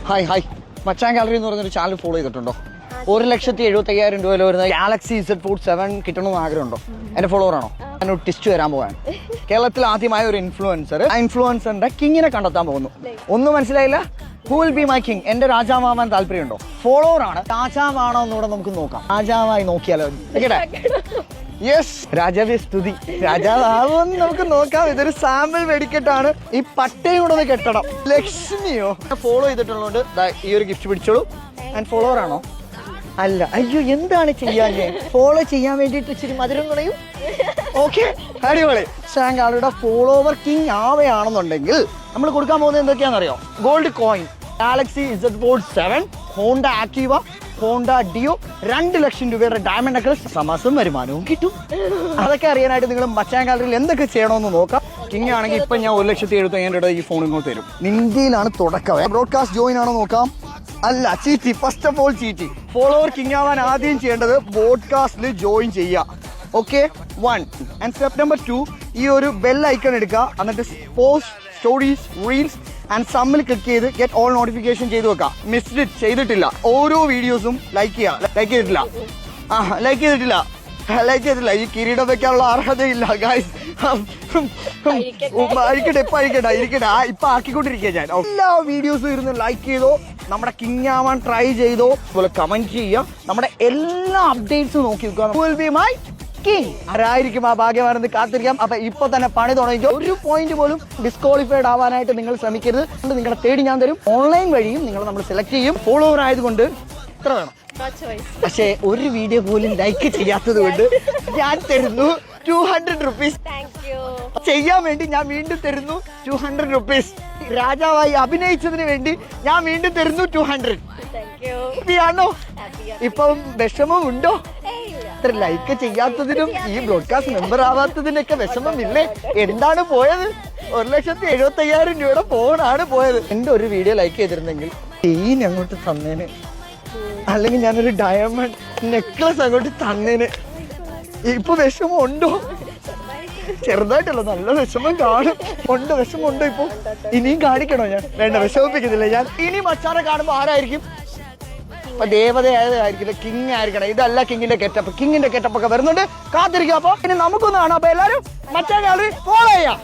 Hi മച്ചാൻ gallery എന്ന് പറഞ്ഞൊരു channel follow ചെയ്തിട്ടുണ്ടോ? 1,75,000 രൂപയിൽ വരുന്ന ഗാലക്സി Z4 കിട്ടണമെന്ന് ആഗ്രഹമുണ്ടോ? എന്റെ ഫോളോവർ ആണോ? എന്നോട് ടിസ്റ്റ് വരാൻ പോകാൻ കേരളത്തിൽ ആദ്യമായ ഒരു ഇൻഫ്ലുവൻസർ ആ ഇൻഫ്ലുവൻസറിന്റെ കിങ്ങിനെ കണ്ടെത്താൻ പോകുന്നു. ഒന്നും മനസ്സിലായില്ല? Who will be my king? എന്റെ രാജാവാൻ താല്പര്യമുണ്ടോ? ഫോളോവർ ആണ്. രാജാവാണോ എന്നൂടെ നമുക്ക് നോക്കാം. രാജാവായി നോക്കിയാലോ? യെസ്, രാജാവേ സ്തുതി. രാജാവാകുമെന്ന് നമുക്ക് നോക്കാം. ഇതൊരു സാമ്പിൾ വെടിക്കെട്ടാണ്. ഈ പട്ടയും കൂടെ ഒന്ന് കെട്ടണം. ലക്ഷ്മിയോ ഫോളോ ചെയ്തിട്ടുള്ളതുകൊണ്ട് ഈ ഒരു ഗിഫ്റ്റ് പിടിച്ചോളൂ. ആൻഡ് ഫോളോവർ ആണോ? അല്ല. അയ്യോ, എന്താണ് ചെയ്യാൻ? ഫോളോ ചെയ്യാൻ വേണ്ടിയിട്ട് ഇച്ചിരി മധുരം കളയും. ഓക്കെ, അടിപൊളി. ഷാങ്കാളുടെ ഫോളോവർ കിങ് ആവുകയാണെന്നുണ്ടെങ്കിൽ നമ്മൾ കൊടുക്കാൻ പോകുന്നത് എന്തൊക്കെയാണെന്നറിയോ? Gold coin, Galaxy Z4 Honda Activa, Honda Dio, 2 lakh രൂപയുടെ ഡയമണ്ട് നെക്ലസ്, സമാസം വരുമാനവും കിട്ടും. അതൊക്കെ അറിയാനായിട്ട് നിങ്ങൾ മച്ചാൻ ഗാലറിയിൽ എന്തൊക്കെ ചെയ്യണമെന്ന് നോക്കാം. കിങ് ആണെങ്കിൽ ഇപ്പൊ ഞാൻ 1,75,000 രൂപ ഈ ഫോൺ ഇങ്ങോട്ട് തരും. ഇന്ത്യയിലാണ് തുടക്കം. ബ്രോഡ്കാസ്റ്റ് ജോയിൻ ആണോ നോക്കാം. അല്ല, ചീറ്റി. ഫസ്റ്റ് ഓഫ് ഓൾ ചീറ്റി. ഫോളോവർ കിങ് ആവാൻ ആദ്യം ചെയ്യേണ്ടത് പോഡ്കാസ്റ്റിൽ ജോയിൻ ചെയ്യുക. ഓക്കെ, 1 ആൻഡ് സ്റ്റെപ്പ് നമ്പർ 2, ഈ ഒരു ബെൽ ഐക്കൺ എടുക്കുക. എന്നിട്ട് പോസ്റ്റ്, സ്റ്റോറീസ്, റീൽസ് ആൻഡ് സമ്മിൽ ക്ലിക്ക് ചെയ്ത് ഗെറ്റ് ഓൾ നോട്ടിഫിക്കേഷൻ ചെയ്ത് വെക്കാം. മിസ്ഡ് ഇറ്റ് ചെയ്തിട്ടില്ല. ഓരോ വീഡിയോസും ലൈക്ക് ചെയ്യുക. ലൈക്ക് ചെയ്തിട്ടില്ല? ലൈക്ക് ചെയ്തിട്ടില്ല. ഈ കിരീടം വെക്കാനുള്ള അർഹതയില്ല ഗൈസ്. ഇരിക്കട്ടെ. ഇപ്പൊ ആക്കിക്കൊണ്ടിരിക്കുക ഞാൻ. എല്ലാ വീഡിയോസും ഇരുന്ന് ലൈക്ക് ചെയ്തോ, നമ്മുടെ കിങ് ആവാൻ ട്രൈ ചെയ്തോ, അതുപോലെ കമന്റ് ചെയ്യുക. നമ്മുടെ എല്ലാ അപ്ഡേറ്റ്സും നോക്കി വെക്കുക. ആരായിരിക്കും ആ ഭാഗ്യവാനെന്ന് കാത്തിരിക്കാം. അപ്പൊ ഇപ്പൊ തന്നെ പണി തുടങ്ങിക്കോ. ഒരു പോയിന്റ് പോലും ഡിസ്ക്വാളിഫൈഡ് ആവാനായിട്ട് നിങ്ങൾ ശ്രമിക്കരുത്. നിങ്ങളുടെ തേടി ഞാൻ തരും. ഓൺലൈൻ വഴിയും നിങ്ങൾ നമ്മൾ സെലക്ട് ചെയ്യും. ഫോളോവർ ആയതുകൊണ്ട് ഇത്ര വേണം. പക്ഷേ ഒരു വീഡിയോ പോലും ലൈക്ക് ചെയ്യാത്തത് കൊണ്ട് ഞാൻ തരുന്നു 200 റുപ്പീസ്. ചെയ്യാൻ വേണ്ടി ഞാൻ വീണ്ടും തരുന്നു 200 റുപ്പീസ്. രാജാവായി അഭിനയിച്ചതിന് വേണ്ടി ഞാൻ വീണ്ടും തരുന്നു 200. ാണോ? ഇപ്പം വിഷമം ഉണ്ടോ? ഇത്ര ലൈക്ക് ചെയ്യാത്തതിനും ഈ ബ്രോഡ്കാസ്റ്റ് മെമ്പർ ആവാത്തതിനൊക്കെ വിഷമമില്ലേ? എന്താണ് പോയത്? 1,75,000 രൂപയുടെ ഫോണാണ് പോയത്. എന്റെ ഒരു വീഡിയോ ലൈക്ക് ചെയ്തിരുന്നെങ്കിൽ ചെയിൻ അങ്ങോട്ട് തന്നേന്, അല്ലെങ്കിൽ ഞാനൊരു ഡയമണ്ട് നെക്ലസ് അങ്ങോട്ട് തന്നേന്. ഇപ്പൊ വിഷമം ഉണ്ടോ? ചെറുതായിട്ടല്ല, നല്ല വിഷമം കാണും. വിഷമം ഉണ്ടോ? ഇപ്പൊ ഇനിയും കാണിക്കണോ? ഞാൻ വേണ്ട, വിഷമിപ്പിക്കുന്നില്ല ഞാൻ. ഇനി മച്ചാനെ കാണുമ്പോ ആരായിരിക്കും? അപ്പൊ ദേവതയായിരിക്കില്ല, കിങ് ആയിരിക്കണം. ഇതല്ല കിങ്ങിന്റെ ഗെറ്റപ്പ്. കിങ്ങിന്റെ ഗെറ്റപ്പ് ഒക്കെ വരുന്നുണ്ട്, കാത്തിരിക്കുക. അപ്പൊ ഇനി നമുക്കൊന്ന് കാണാം. അപ്പൊ എല്ലാരും മച്ചാൻ ഗാലറി ഫോളോ ചെയ്യാം.